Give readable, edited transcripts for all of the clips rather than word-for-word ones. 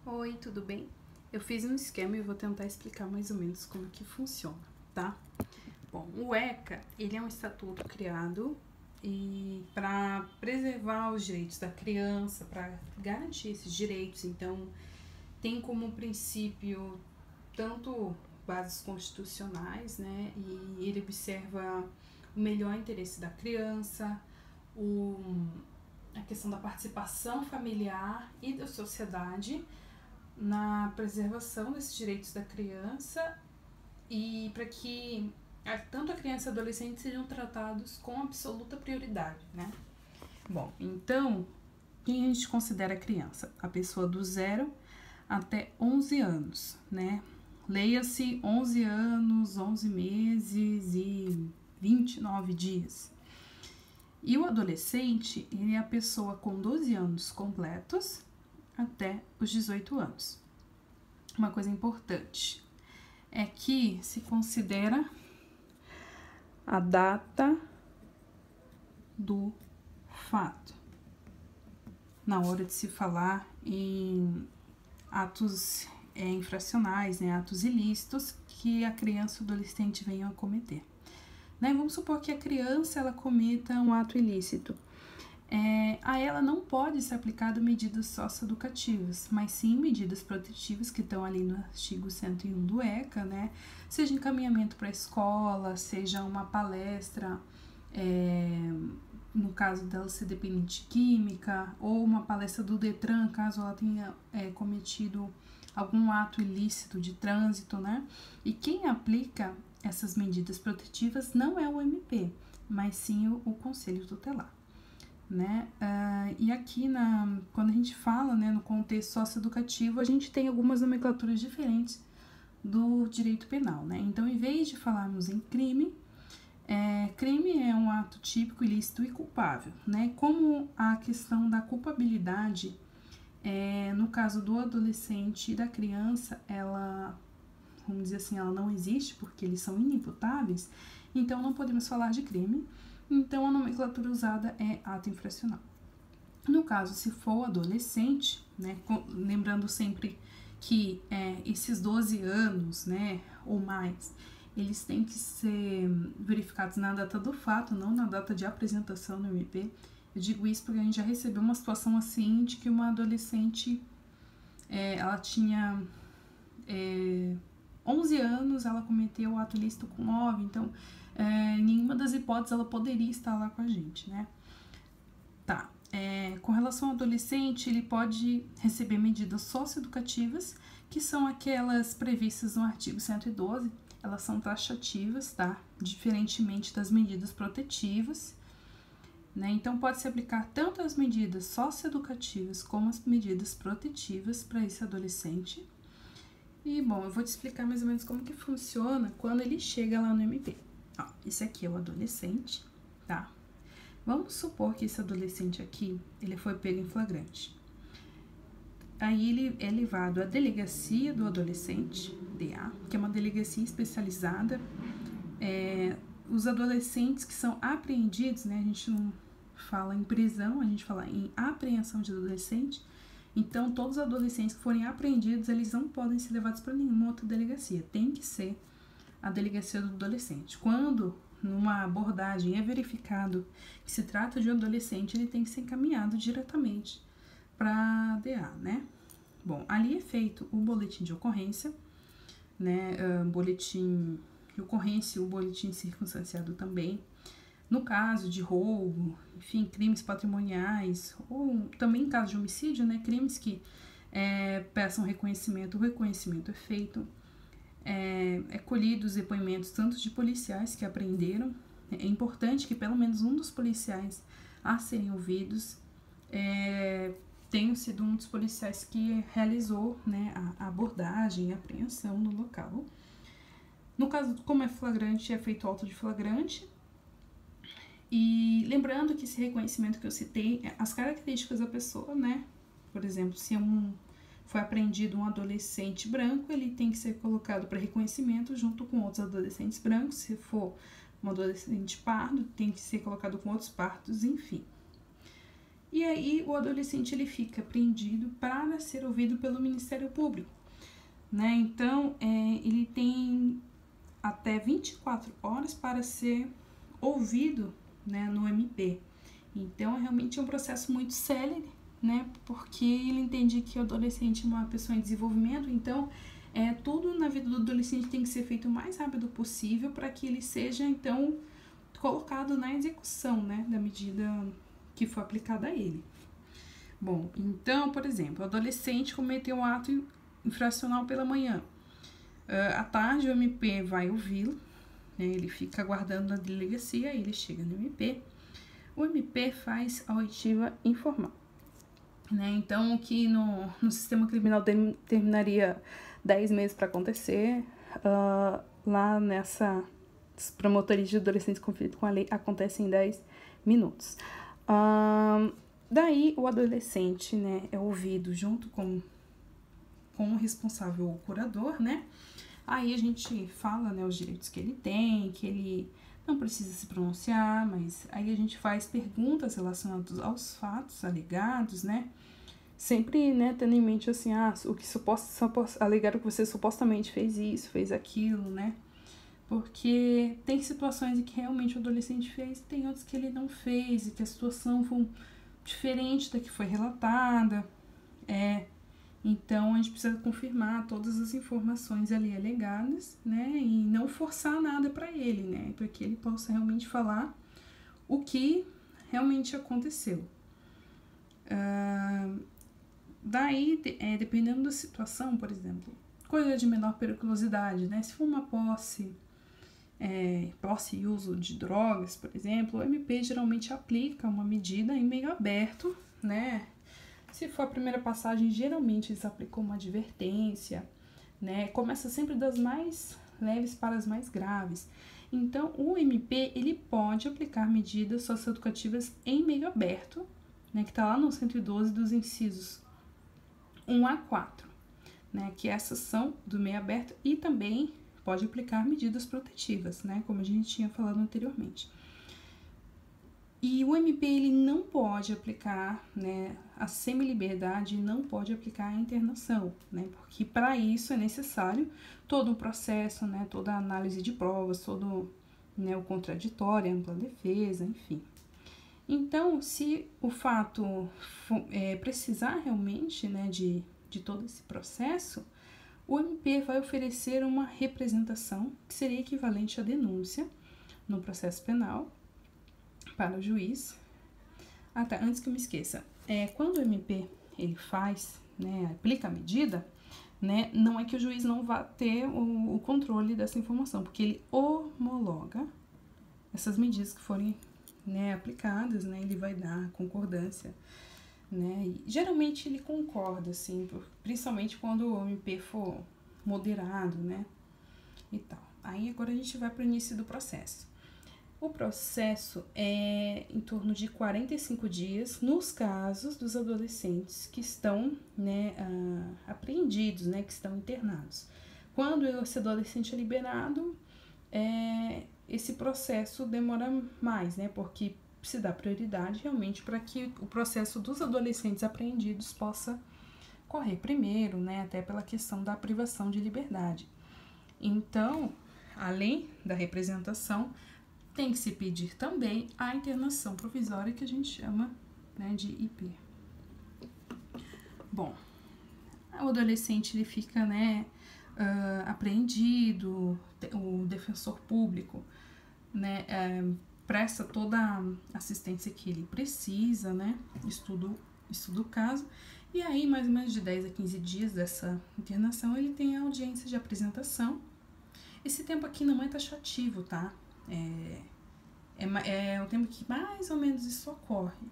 Oi, tudo bem? Eu fiz um esquema e vou tentar explicar mais ou menos como que funciona, tá? Bom, o ECA, ele é um estatuto criado para preservar os direitos da criança, para garantir esses direitos. Então, tem como princípio tanto bases constitucionais, né? E ele observa o melhor interesse da criança, a questão da participação familiar e da sociedade na preservação desses direitos da criança e para que tanto a criança e o adolescente sejam tratados com absoluta prioridade, né? Bom, então, quem a gente considera criança? A pessoa do 0 até 11 anos, né? Leia-se 11 anos, 11 meses e 29 dias. E o adolescente, ele é a pessoa com 12 anos completos até os 18 anos. Uma coisa importante é que se considera a data do fato na hora de se falar em atos infracionais, né, atos ilícitos que a criança ou adolescente venham a cometer. Né? Vamos supor que a criança ela cometa um ato ilícito. A ela não pode ser aplicado medidas socioeducativas, mas sim medidas protetivas que estão ali no artigo 101 do ECA, né? Seja encaminhamento para a escola, seja uma palestra, no caso dela ser dependente de química, ou uma palestra do Detran, caso ela tenha cometido algum ato ilícito de trânsito, né? E quem aplica essas medidas protetivas não é o MP, mas sim o Conselho Tutelar. Né? E aqui, quando a gente fala, né, no contexto socioeducativo, a gente tem algumas nomenclaturas diferentes do direito penal. Né? Então, em vez de falarmos em crime, crime é um ato típico, ilícito e culpável. Né? Como a questão da culpabilidade, no caso do adolescente e da criança, ela, vamos dizer assim, ela não existe porque eles são inimputáveis, então não podemos falar de crime. Então, a nomenclatura usada é ato infracional. No caso, se for adolescente, né, lembrando sempre que esses 12 anos, né, ou mais, eles têm que ser verificados na data do fato, não na data de apresentação no MP. Eu digo isso porque a gente já recebeu uma situação assim de que uma adolescente, ela tinha 11 anos, ela cometeu o ato ilícito com 9, então em nenhuma das hipóteses ela poderia estar lá com a gente, né? Tá. Com relação ao adolescente, ele pode receber medidas socioeducativas, que são aquelas previstas no artigo 112, elas são taxativas, tá? Diferentemente das medidas protetivas, né? Então, pode-se aplicar tanto as medidas socioeducativas como as medidas protetivas para esse adolescente. E, bom, eu vou te explicar mais ou menos como que funciona quando ele chega lá no MP. Ó, esse aqui é o adolescente, tá? Vamos supor que esse adolescente aqui, ele foi pego em flagrante. Aí ele é levado à delegacia do adolescente, DA, que é uma delegacia especializada. Os adolescentes que são apreendidos, né? A gente não fala em prisão, a gente fala em apreensão de adolescente. Então, todos os adolescentes que forem apreendidos, eles não podem ser levados para nenhuma outra delegacia. Tem que ser a delegacia do adolescente. Quando, numa abordagem, é verificado que se trata de um adolescente, ele tem que ser encaminhado diretamente para a DA, né? Bom, ali é feito o boletim de ocorrência, né? Boletim de ocorrência e o boletim circunstanciado também. No caso de roubo, enfim, crimes patrimoniais, ou também em caso de homicídio, né, crimes que peçam reconhecimento, o reconhecimento é feito, colhido os depoimentos tanto de policiais que apreenderam. É importante que pelo menos um dos policiais a serem ouvidos tenha sido um dos policiais que realizou, né, a abordagem e a apreensão no local. No caso, como é flagrante, é feito auto de flagrante. E lembrando que esse reconhecimento que eu citei, as características da pessoa, né? Por exemplo, se foi apreendido um adolescente branco, ele tem que ser colocado para reconhecimento junto com outros adolescentes brancos. Se for um adolescente pardo, tem que ser colocado com outros pardos, enfim. E aí o adolescente ele fica apreendido para ser ouvido pelo Ministério Público, né? Então, ele tem até 24 horas para ser ouvido, né, no MP. Então, realmente é um processo muito célere, né? Porque ele entende que o adolescente é uma pessoa em desenvolvimento, então tudo na vida do adolescente tem que ser feito o mais rápido possível para que ele seja, então, colocado na execução, né, da medida que for aplicada a ele. Bom, então, por exemplo, o adolescente cometeu um ato infracional pela manhã. À tarde, o MP vai ouvi-lo, né, ele fica aguardando na delegacia, ele chega no MP. O MP faz a oitiva informal, né? Então, o que no sistema criminal terminaria 10 meses para acontecer, lá nessa promotoria de adolescentes em conflito com a lei, acontece em 10 minutos. Daí, o adolescente, né, é ouvido junto com o responsável ou curador, né? Aí a gente fala, né, os direitos que ele tem, que ele não precisa se pronunciar, mas aí a gente faz perguntas relacionadas aos fatos alegados, né? Sempre, né, tendo em mente assim, o que alegaram que você supostamente fez isso, fez aquilo, né? Porque tem situações em que realmente o adolescente fez, tem outras que ele não fez, e que a situação foi diferente da que foi relatada. Então, a gente precisa confirmar todas as informações ali alegadas, né? E não forçar nada para ele, né? Para que ele possa realmente falar o que realmente aconteceu. Daí, dependendo da situação, por exemplo, coisa de menor periculosidade, né? Se for uma posse e uso de drogas, por exemplo, o MP geralmente aplica uma medida em meio aberto, né? Se for a primeira passagem, geralmente eles aplicam uma advertência, né? Começa sempre das mais leves para as mais graves. Então, o MP, ele pode aplicar medidas socioeducativas em meio aberto, né? Que está lá no 112 dos incisos 1 a 4, né? Que essas são do meio aberto, e também pode aplicar medidas protetivas, né? Como a gente tinha falado anteriormente. E o MP, ele não pode aplicar, né, a semiliberdade, não pode aplicar a internação, né, porque para isso é necessário todo um processo, né, toda a análise de provas, todo, né, o contraditório, a ampla defesa, enfim. Então, se o fato precisar realmente, né, de todo esse processo, o MP vai oferecer uma representação, que seria equivalente à denúncia no processo penal, para o juiz. Tá, antes que eu me esqueça, quando o MP ele faz, né, aplica a medida, né, não é que o juiz não vá ter o controle dessa informação, porque ele homologa essas medidas que forem, né, aplicadas, né, ele vai dar concordância, né, e geralmente ele concorda, assim, principalmente quando o MP for moderado, né, e tal. Aí agora a gente vai para o início do processo. O processo é em torno de 45 dias nos casos dos adolescentes que estão, né, apreendidos, né, que estão internados. Quando esse adolescente é liberado, esse processo demora mais, né, porque se dá prioridade realmente para que o processo dos adolescentes apreendidos possa correr primeiro, né, até pela questão da privação de liberdade. Então, além da representação, tem que se pedir também a internação provisória, que a gente chama, né, de IP. Bom, o adolescente ele fica, né, apreendido, o defensor público, né, presta toda a assistência que ele precisa, né, estuda o caso, e aí mais ou menos de 10 a 15 dias dessa internação ele tem a audiência de apresentação. Esse tempo aqui não é taxativo, tá? É o tempo que mais ou menos isso ocorre,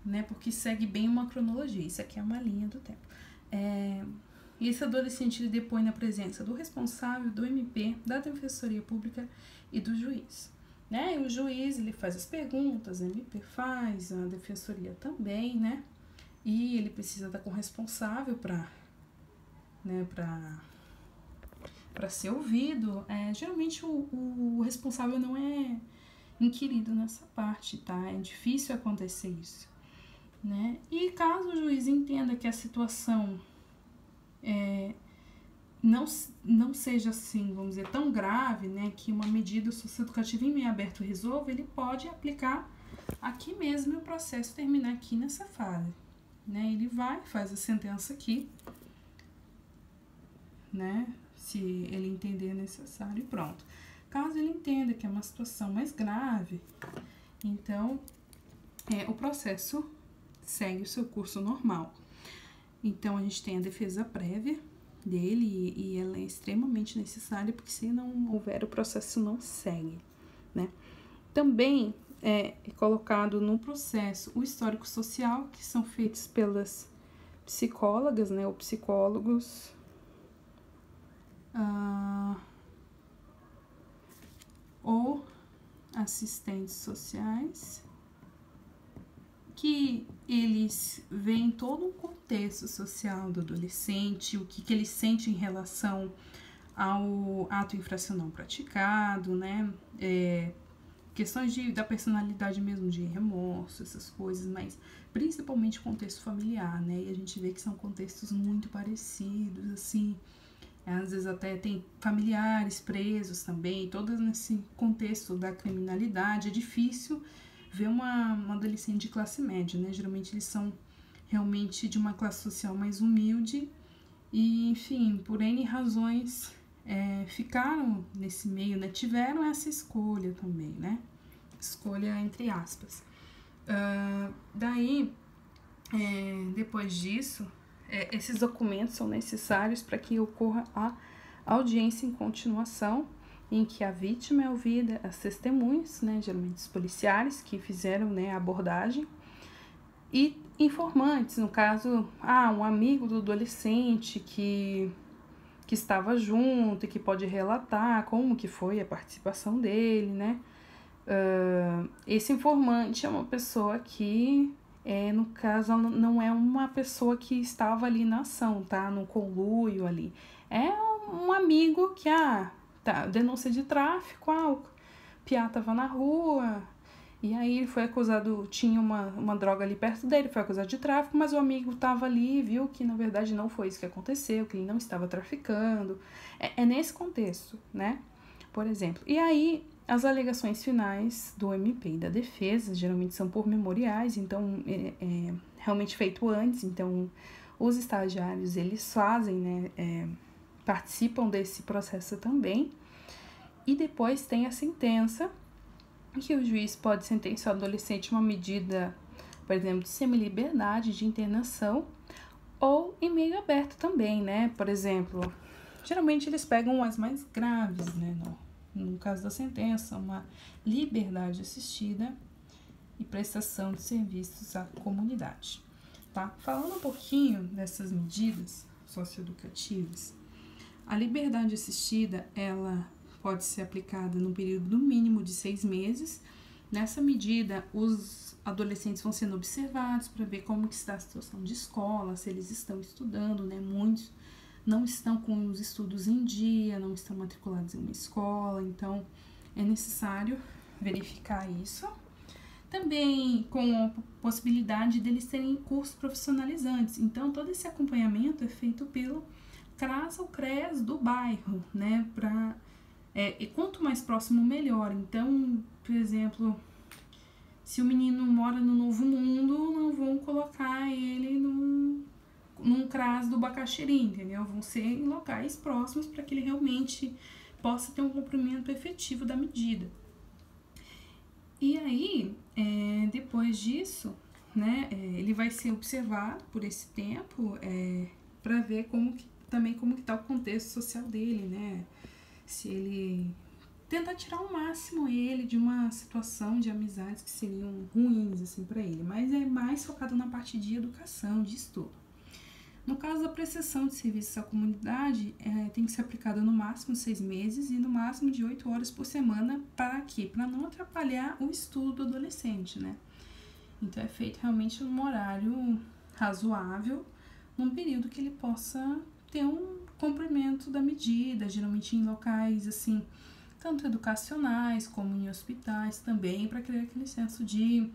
né? Porque segue bem uma cronologia. Isso aqui é uma linha do tempo. E esse adolescente ele depõe na presença do responsável, do MP, da Defensoria Pública e do juiz, né? E o juiz ele faz as perguntas, a MP faz, a Defensoria também, né? E ele precisa estar com o responsável para, né, para ser ouvido. Geralmente o responsável não é inquirido nessa parte, tá? É difícil acontecer isso. né? E caso o juiz entenda que a situação não seja assim, vamos dizer, tão grave, né, que uma medida socioeducativa em meio aberto resolva, ele pode aplicar aqui mesmo e o processo terminar aqui nessa fase, né? Ele vai, faz a sentença aqui, né, se ele entender necessário e pronto. Caso ele entenda que é uma situação mais grave, então o processo segue o seu curso normal. Então a gente tem a defesa prévia dele e ela é extremamente necessária, porque se não houver, o processo não segue, né? Também é colocado no processo o histórico social, que são feitos pelas psicólogas, né, ou psicólogos, ou assistentes sociais, que eles veem todo o contexto social do adolescente, o que ele sente em relação ao ato infracional praticado, né? Questões da personalidade mesmo, de remorso, essas coisas, mas principalmente contexto familiar, né? E a gente vê que são contextos muito parecidos, assim, às vezes até tem familiares presos também, todo nesse contexto da criminalidade. É difícil ver uma adolescente de classe média, né? Geralmente eles são realmente de uma classe social mais humilde e, enfim, por N razões ficaram nesse meio, né? Tiveram essa escolha também, né? Escolha entre aspas. Depois disso, esses documentos são necessários para que ocorra a audiência em continuação, em que a vítima é ouvida, as testemunhas, né, geralmente os policiais que fizeram, né, a abordagem, e informantes, no caso, um amigo do adolescente que estava junto e que pode relatar como que foi a participação dele, né. Esse informante é uma pessoa que, no caso, não é uma pessoa que estava ali na ação, tá, no conluio ali, é um amigo que, denúncia de tráfico, o piá tava na rua, e aí ele foi acusado, tinha uma droga ali perto dele, foi acusado de tráfico, mas o amigo tava ali e viu que na verdade não foi isso que aconteceu, que ele não estava traficando. É nesse contexto, né? Por exemplo. E aí, as alegações finais do MP e da defesa, geralmente são por memoriais, então é realmente feito antes, então os estagiários, eles fazem, né, participam desse processo também. E depois tem a sentença, que o juiz pode sentenciar o adolescente uma medida, por exemplo, de semiliberdade, de internação, ou em meio aberto também, né? Por exemplo, geralmente eles pegam as mais graves, né? No caso da sentença, uma liberdade assistida e prestação de serviços à comunidade, tá? Falando um pouquinho dessas medidas socioeducativas, a liberdade assistida, ela pode ser aplicada num período no mínimo de 6 meses. Nessa medida, os adolescentes vão sendo observados para ver como que está a situação de escola, se eles estão estudando, né? Muitos não estão com os estudos em dia, não estão matriculados em uma escola, então é necessário verificar isso. Também com a possibilidade deles terem cursos profissionalizantes, então todo esse acompanhamento é feito pelo CRAS ou CRES do bairro, né? E quanto mais próximo, melhor. Então, por exemplo, se o menino mora no Novo Mundo, não vão colocar ele num CRAS do Bacaxiri, entendeu? Vão ser em locais próximos para que ele realmente possa ter um cumprimento efetivo da medida. E aí, depois disso, né, ele vai ser observado por esse tempo para ver como que está o contexto social dele, né? Se ele tentar tirar o máximo ele de uma situação de amizades que seriam ruins, assim, para ele, mas é mais focado na parte de educação, de estudo. No caso da prestação de serviços à comunidade, tem que ser aplicada no máximo 6 meses e no máximo de 8 horas por semana. Para quê? Para não atrapalhar o estudo do adolescente, né? Então é feito realmente num horário razoável, num período que ele possa ter um cumprimento da medida, geralmente em locais assim, tanto educacionais como em hospitais também, para criar aquele senso de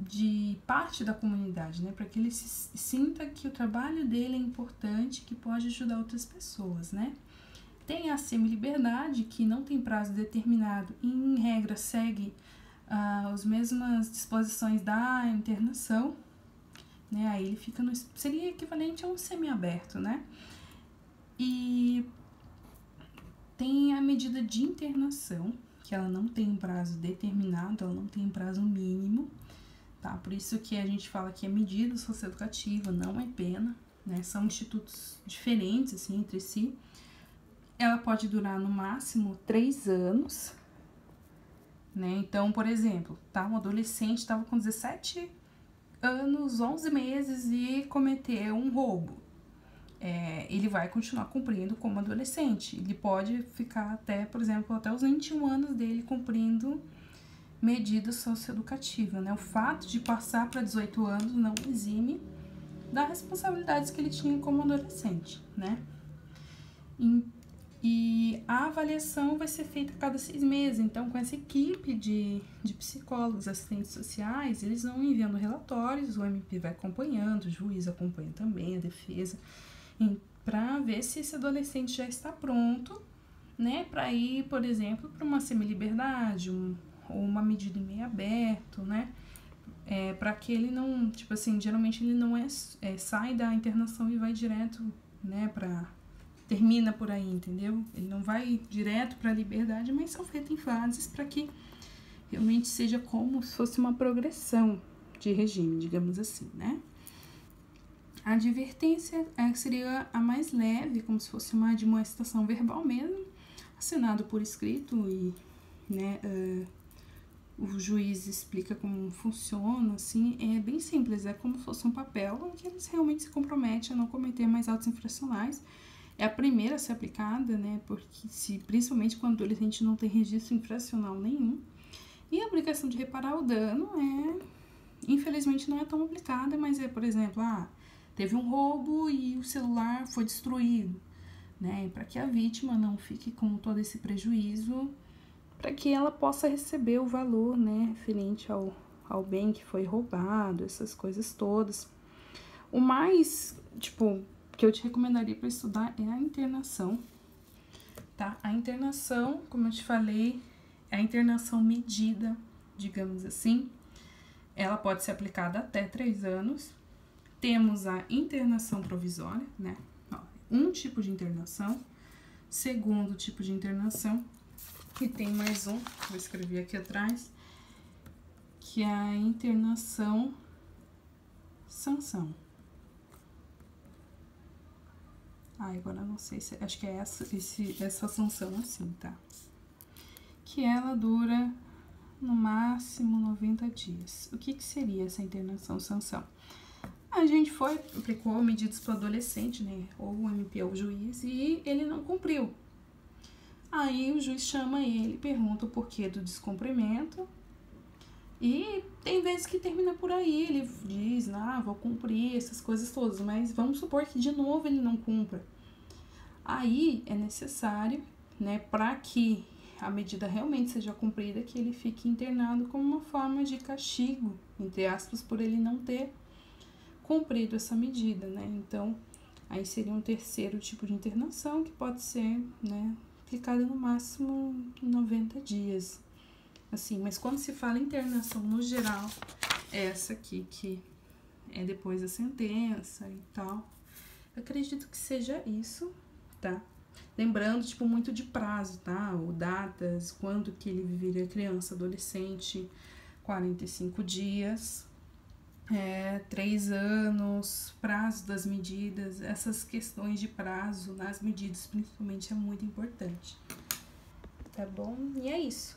de parte da comunidade, né? Para que ele sinta que o trabalho dele é importante, que pode ajudar outras pessoas, né? Tem a semi-liberdade, que não tem prazo determinado e, em regra, segue as mesmas disposições da internação, né? Aí ele fica seria equivalente a um semi-aberto, né? E tem a medida de internação, que ela não tem um prazo determinado, ela não tem um prazo mínimo, tá? Por isso que a gente fala que é medida socioeducativa, não é pena, né? São institutos diferentes, assim, entre si. Ela pode durar no máximo 3 anos, né? Então, por exemplo, tá? Um adolescente estava com 17 anos, 11 meses e cometeu um roubo. Ele vai continuar cumprindo como adolescente. Ele pode ficar até, por exemplo, até os 21 anos dele cumprindo medida socioeducativa, né? O fato de passar para 18 anos não exime das responsabilidades que ele tinha como adolescente, né? E a avaliação vai ser feita a cada 6 meses. Então, com essa equipe de psicólogos, assistentes sociais, eles vão enviando relatórios, o MP vai acompanhando, o juiz acompanha também, a defesa, para ver se esse adolescente já está pronto, né, para ir, por exemplo, para uma semi-liberdade, ou uma medida em meio aberto, né, para que ele não, tipo assim, geralmente ele não sai da internação e vai direto, né, termina por aí, entendeu? Ele não vai direto para a liberdade, mas são feitas em fases para que realmente seja como se fosse uma progressão de regime, digamos assim, né? A advertência seria a mais leve, como se fosse uma admoestação verbal mesmo, assinado por escrito e, né, o juiz explica como funciona, assim, é bem simples, é como se fosse um papel em que eles realmente se comprometem a não cometer mais autos infracionais. É a primeira a ser aplicada, né, porque principalmente quando o adolescente não tem registro infracional nenhum. E a obrigação de reparar o dano infelizmente não é tão aplicada, mas por exemplo, teve um roubo e o celular foi destruído, né, para que a vítima não fique com todo esse prejuízo, para que ela possa receber o valor, né, referente ao bem que foi roubado, essas coisas todas. O mais, que eu te recomendaria para estudar é a internação, tá? A internação, como eu te falei, é a internação medida, digamos assim. Ela pode ser aplicada até 3 anos. Temos a internação provisória, né? Um tipo de internação. Segundo tipo de internação. E tem mais um, vou escrever aqui atrás, que é a internação sanção. Agora não sei se... Acho que é essa sanção assim, tá? Que ela dura no máximo 90 dias. O que seria essa internação sanção? A gente aplicou medidas para o adolescente, né? Ou o MP ou o juiz, e ele não cumpriu. Aí o juiz chama ele, pergunta o porquê do descumprimento. E tem vezes que termina por aí, ele diz, vou cumprir essas coisas todas, mas vamos supor que de novo ele não cumpra. Aí é necessário, né, para que a medida realmente seja cumprida, que ele fique internado como uma forma de castigo, entre aspas, por ele não ter cumprido essa medida, né? Então, aí seria um terceiro tipo de internação que pode ser, né, aplicada no máximo 90 dias. Assim, mas quando se fala internação no geral, é essa aqui que é depois da sentença e tal. Eu acredito que seja isso, tá? Lembrando, muito de prazo, tá? Ou datas, quando que ele viveria criança, adolescente, 45 dias, 3 anos, prazo das medidas, essas questões de prazo nas medidas, principalmente, é muito importante. Tá bom? E é isso.